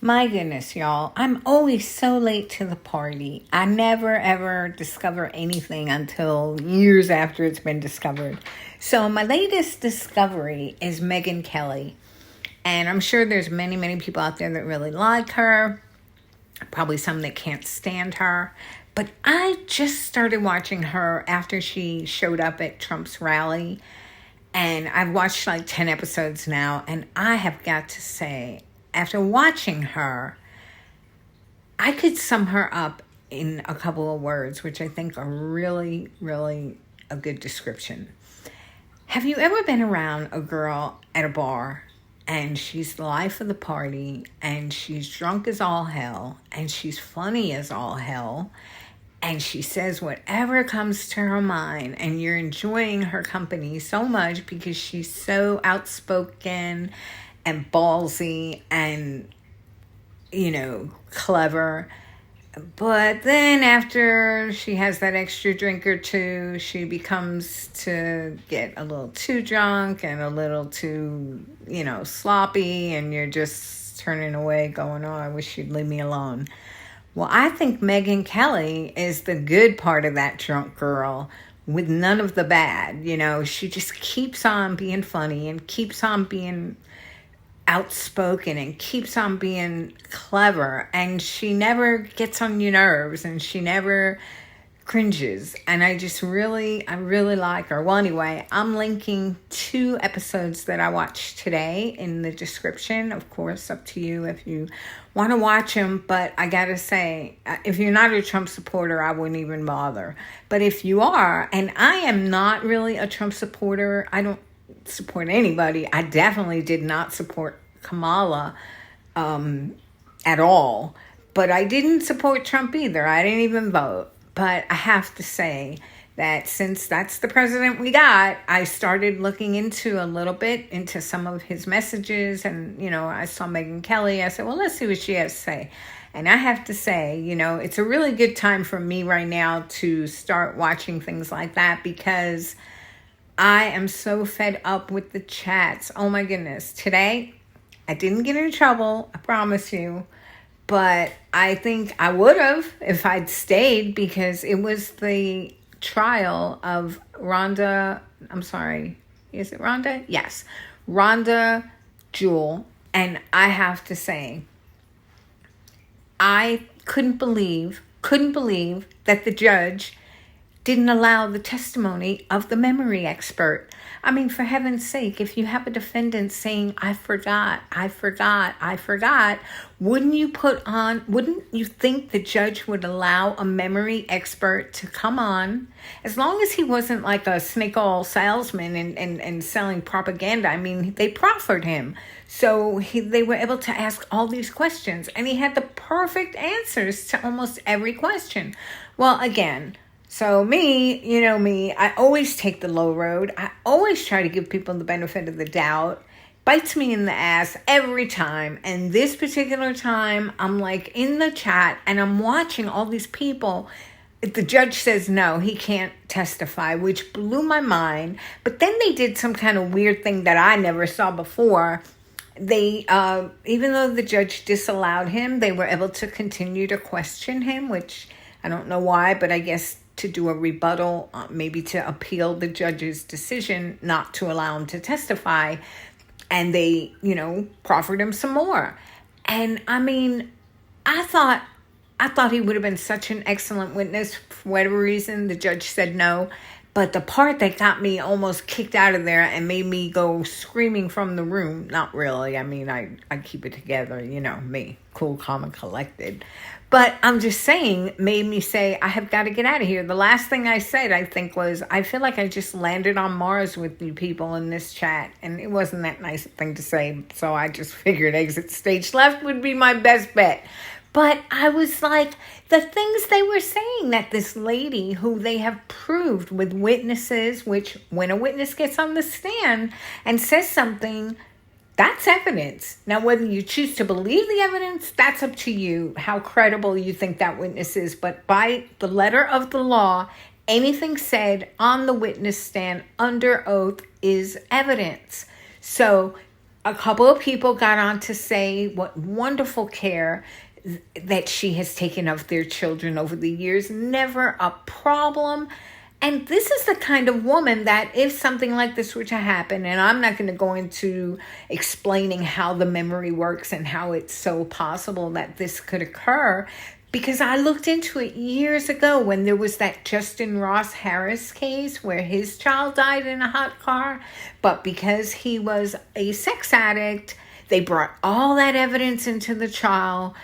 My goodness, y'all. I'm always so late to the party. I never ever discover anything until years after it's been discovered. So my latest discovery is MEGYN Kelly. And I'm sure there's many, many people out there that really like her. Probably some that can't stand her. But I just started watching her after she showed up at Trump's rally. And I've watched like 10 episodes now. And I have got to say, after watching her, I could sum her up in a couple of words, which I think are really, really a good description. Have you ever been around a girl at a bar and she's the life of the party and she's drunk as all hell and she's funny as all hell and she says whatever comes to her mind and you're enjoying her company so much because she's so outspoken and ballsy and, clever. But then after she has that extra drink or two, she becomes to get a little too drunk and a little too, sloppy, and you're just turning away going, oh, I wish you'd leave me alone. Well, I think MEGYN Kelly is the good part of that drunk girl with none of the bad. She just keeps on being funny and keeps on being outspoken and keeps on being clever, and she never gets on your nerves and she never cringes, and I really like her. Well, anyway, I'm linking 2 episodes that I watched today in the description. Of course, up to you if you want to watch them, but I gotta say, if you're not a Trump supporter, I wouldn't even bother. But if you are, and I am not really a Trump supporter, I don't support anybody. I definitely did not support Kamala at all, but I didn't support Trump either. I didn't even vote. But I have to say that since that's the president we got, I started looking into a little bit into some of his messages, and I saw MEGYN Kelly. I said, well, let's see what she has to say. And I have to say, it's a really good time for me right now to start watching things like that, because I am so fed up with the chats. Oh my goodness. Today, I didn't get in trouble, I promise you, but I think I would have if I'd stayed, because it was the trial of Rhonda, I'm sorry, is it Rhonda? Yes, Rhonda Jewell. And I have to say, I couldn't believe that the judge didn't allow the testimony of the memory expert. I mean, for heaven's sake, if you have a defendant saying, I forgot, wouldn't you think the judge would allow a memory expert to come on? As long as he wasn't like a snake oil salesman and selling propaganda. I mean, they proffered him. So they were able to ask all these questions, and he had the perfect answers to almost every question. Well, again, so me, I always take the low road. I always try to give people the benefit of the doubt. Bites me in the ass every time. And this particular time, I'm like in the chat and I'm watching all these people. The judge says no, he can't testify, which blew my mind. But then they did some kind of weird thing that I never saw before. They, even though the judge disallowed him, they were able to continue to question him, which I don't know why, but I guess to do a rebuttal, maybe to appeal the judge's decision not to allow him to testify. And they, proffered him some more. And I mean, I thought he would have been such an excellent witness. For whatever reason, the judge said no. But the part that got me almost kicked out of there and made me go screaming from the room, not really. I mean, I keep it together, me, cool, calm, and collected. But I'm just saying, made me say, I have got to get out of here. The last thing I said, I think, was, I feel like I just landed on Mars with you people in this chat. And it wasn't that nice a thing to say. So I just figured exit stage left would be my best bet. But I was like, the things they were saying, that this lady who they have proved with witnesses, which when a witness gets on the stand and says something, that's evidence. Now, whether you choose to believe the evidence, that's up to you, how credible you think that witness is. But by the letter of the law, anything said on the witness stand under oath is evidence. So a couple of people got on to say what wonderful care that she has taken of their children over the years. Never a problem. And this is the kind of woman that if something like this were to happen, and I'm not going to go into explaining how the memory works and how it's so possible that this could occur, because I looked into it years ago when there was that Justin Ross Harris case where his child died in a hot car. But because he was a sex addict, they brought all that evidence into the trial.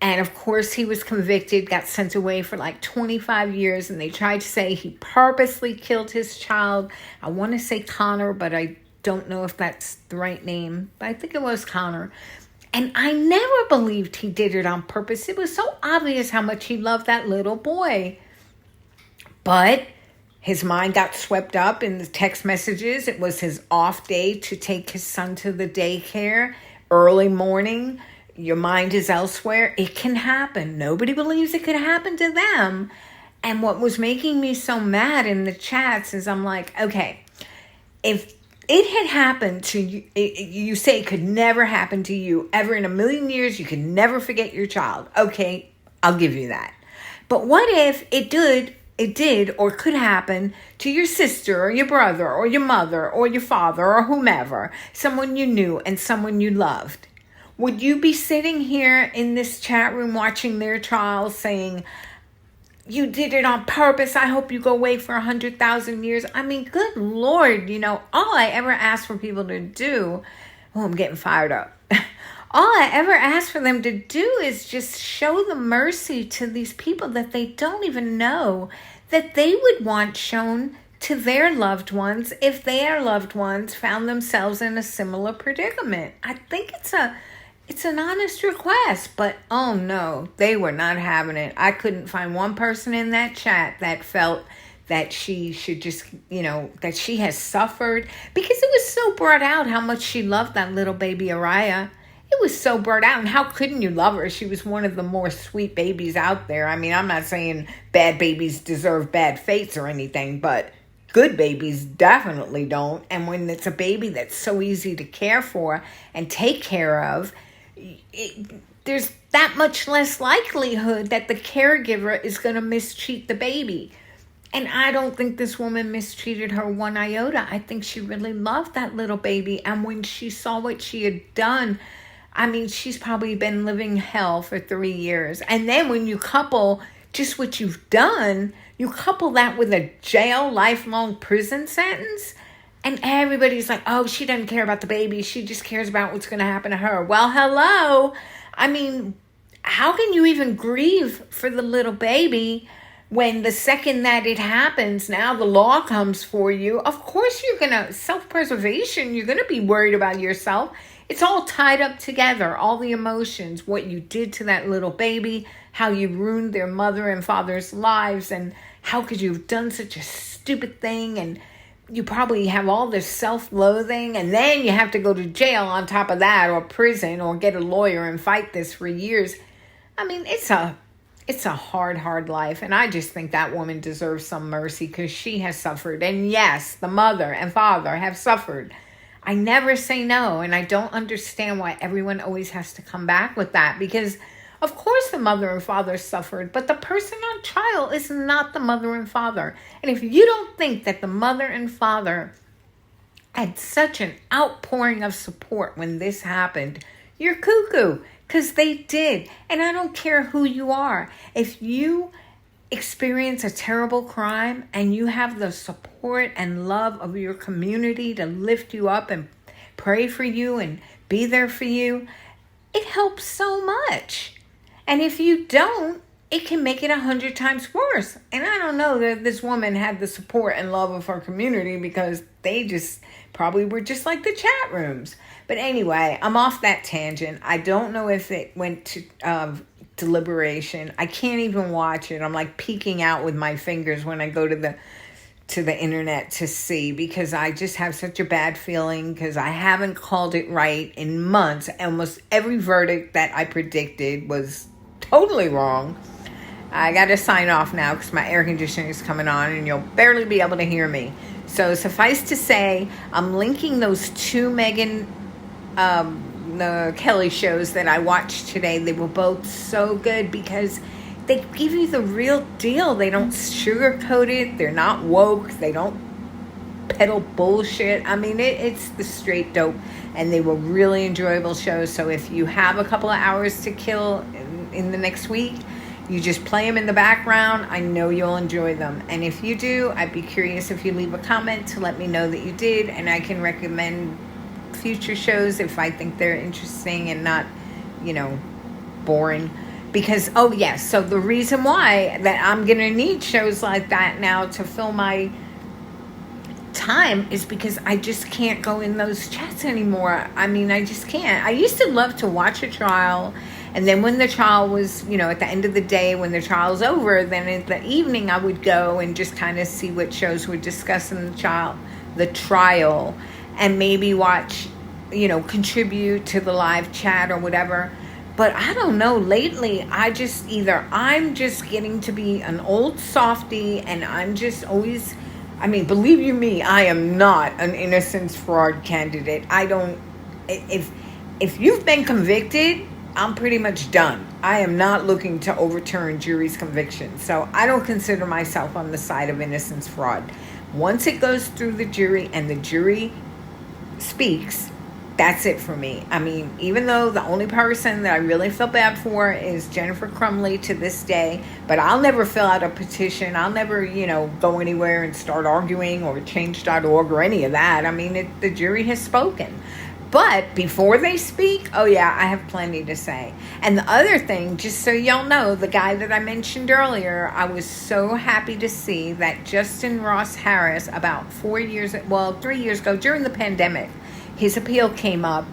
And of course, he was convicted, got sent away for like 25 years. And they tried to say he purposely killed his child. I want to say Connor, but I don't know if that's the right name. But I think it was Connor. And I never believed he did it on purpose. It was so obvious how much he loved that little boy. But his mind got swept up in the text messages. It was his off day to take his son to the daycare early morning. Your mind is elsewhere. It can happen. Nobody believes it could happen to them. And what was making me so mad in the chats is I'm like, okay, if it had happened to you, you say it could never happen to you ever in a million years, you could never forget your child. Okay, I'll give you that. But what if it did or could happen to your sister or your brother or your mother or your father or whomever, someone you knew and someone you loved? Would you be sitting here in this chat room watching their trial saying, you did it on purpose, I hope you go away for 100,000 years? I mean, good Lord, all I ever ask for people to do, I'm getting fired up. All I ever ask for them to do is just show the mercy to these people that they don't even know, that they would want shown to their loved ones if their loved ones found themselves in a similar predicament. I think it's an honest request, but oh no, they were not having it. I couldn't find one person in that chat that felt that she should just, that she has suffered, because it was so brought out how much she loved that little baby Araya. It was so brought out, and how couldn't you love her? She was one of the more sweet babies out there. I mean, I'm not saying bad babies deserve bad fates or anything, but good babies definitely don't. And when it's a baby that's so easy to care for and take care of, there's that much less likelihood that the caregiver is going to mistreat the baby. And I don't think this woman mistreated her one iota. I think she really loved that little baby. And when she saw what she had done, I mean, she's probably been living hell for 3 years. And then when you couple just what you've done, you couple that with a jail, lifelong prison sentence, and everybody's like, oh, she doesn't care about the baby. She just cares about what's going to happen to her. Well, hello. I mean, how can you even grieve for the little baby when the second that it happens, now the law comes for you? Of course you're going to, self-preservation, you're going to be worried about yourself. It's all tied up together, all the emotions, what you did to that little baby, how you ruined their mother and father's lives, and how could you have done such a stupid thing, and you probably have all this self-loathing, and then you have to go to jail on top of that, or prison, or get a lawyer and fight this for years. I mean, it's a hard life, and I just think that woman deserves some mercy because she has suffered. And yes, the mother and father have suffered. I never say no, and I don't understand why everyone always has to come back with that, because of course the mother and father suffered, but the person on trial is not the mother and father. And if you don't think that the mother and father had such an outpouring of support when this happened, you're cuckoo, because they did. And I don't care who you are. If you experience a terrible crime and you have the support and love of your community to lift you up and pray for you and be there for you, it helps so much. And if you don't, it can make it 100 times worse. And I don't know that this woman had the support and love of her community, because they just probably were just like the chat rooms. But anyway, I'm off that tangent. I don't know if it went to deliberation. I can't even watch it. I'm like peeking out with my fingers when I go to the internet to see, because I just have such a bad feeling, because I haven't called it right in months. Almost every verdict that I predicted was totally wrong. I got to sign off now because my air conditioning is coming on and you'll barely be able to hear me. So suffice to say, I'm linking those two Meghyn the Kelly shows that I watched today. They were both so good because they give you the real deal. They don't sugarcoat it. They're not woke. They don't peddle bullshit. I mean, it's the straight dope. And they were really enjoyable shows. So if you have a couple of hours to kill in the next week, you just play them in the background. I know you'll enjoy them. And if you do, I'd be curious if you leave a comment to let me know that you did. And I can recommend future shows if I think they're interesting and not, boring. Because, oh yes, so the reason why that I'm going to need shows like that now to fill my time is because I just can't go in those chats anymore. I mean, I just can't. I used to love to watch a trial, and then when the trial was, at the end of the day, when the trial's over, then in the evening I would go and just kind of see what shows were discussing the trial, and maybe watch, contribute to the live chat or whatever. But I don't know, lately, I'm just getting to be an old softie, and I'm just always, believe you me, I am not an innocence fraud candidate. If you've been convicted, I'm pretty much done. I am not looking to overturn jury's conviction. So I don't consider myself on the side of innocence fraud. Once it goes through the jury and the jury speaks, that's it for me. Even though the only person that I really feel bad for is Jennifer Crumley to this day, but I'll never fill out a petition. I'll never, go anywhere and start arguing or change.org or any of that. The jury has spoken. But before they speak, oh yeah, I have plenty to say. And the other thing, just so y'all know, the guy that I mentioned earlier, I was so happy to see that Justin Ross Harris, about 3 years ago, during the pandemic, his appeal came up,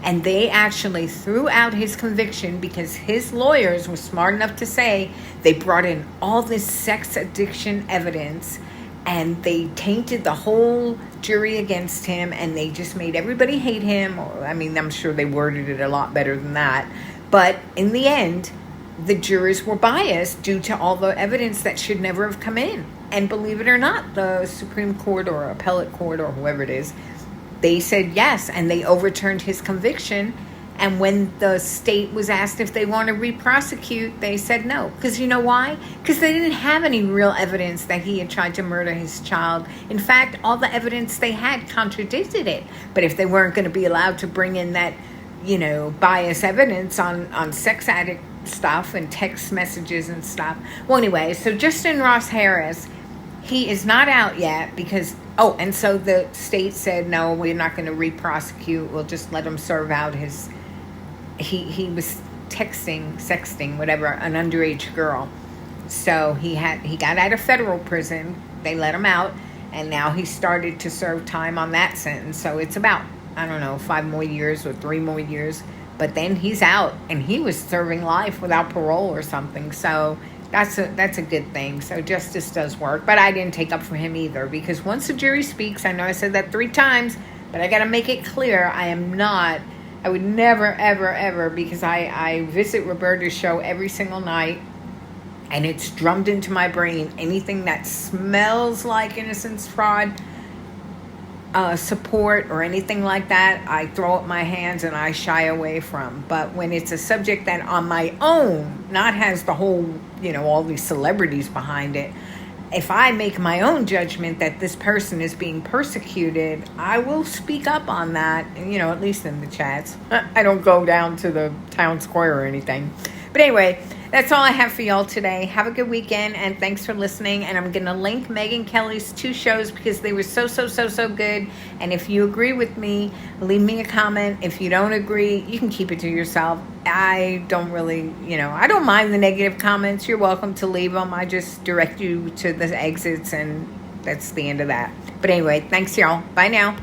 and they actually threw out his conviction because his lawyers were smart enough to say they brought in all this sex addiction evidence, and they tainted the whole jury against him, and they just made everybody hate him. I'm sure they worded it a lot better than that. But in the end, the jurors were biased due to all the evidence that should never have come in. And believe it or not, the Supreme Court or appellate court or whoever it is, they said yes, and they overturned his conviction. And when the state was asked if they want to re-prosecute, they said no. Because you know why? Because they didn't have any real evidence that he had tried to murder his child. In fact, all the evidence they had contradicted it. But if they weren't going to be allowed to bring in that, bias evidence on sex addict stuff and text messages and stuff. Well, anyway, so Justin Ross Harris, he is not out yet because... Oh, and so the state said, no, we're not going to re-prosecute. We'll just let him serve out his... He was sexting, whatever, an underage girl. So he got out of federal prison. They let him out. And now he started to serve time on that sentence. So it's about, 5 more years or 3 more years. But then he's out. And he was serving life without parole or something. So... That's a good thing. So justice does work. But I didn't take up for him either. Because once the jury speaks, I know I said that 3 times, but I got to make it clear, I would never, ever, ever, because I visit Roberta's show every single night, and it's drummed into my brain. Anything that smells like innocence fraud, support, or anything like that, I throw up my hands and I shy away from. But when it's a subject that on my own, not has the whole, all these celebrities behind it, if I make my own judgment that this person is being persecuted, I will speak up on that, at least in the chats. I don't go down to the town square or anything. But anyway, that's all I have for y'all today. Have a good weekend, and thanks for listening. And I'm going to link Megyn Kelly's 2 shows because they were so good. And if you agree with me, leave me a comment. If you don't agree, you can keep it to yourself. I don't really, I don't mind the negative comments. You're welcome to leave them. I just direct you to the exits, and that's the end of that. But anyway, thanks, y'all. Bye now.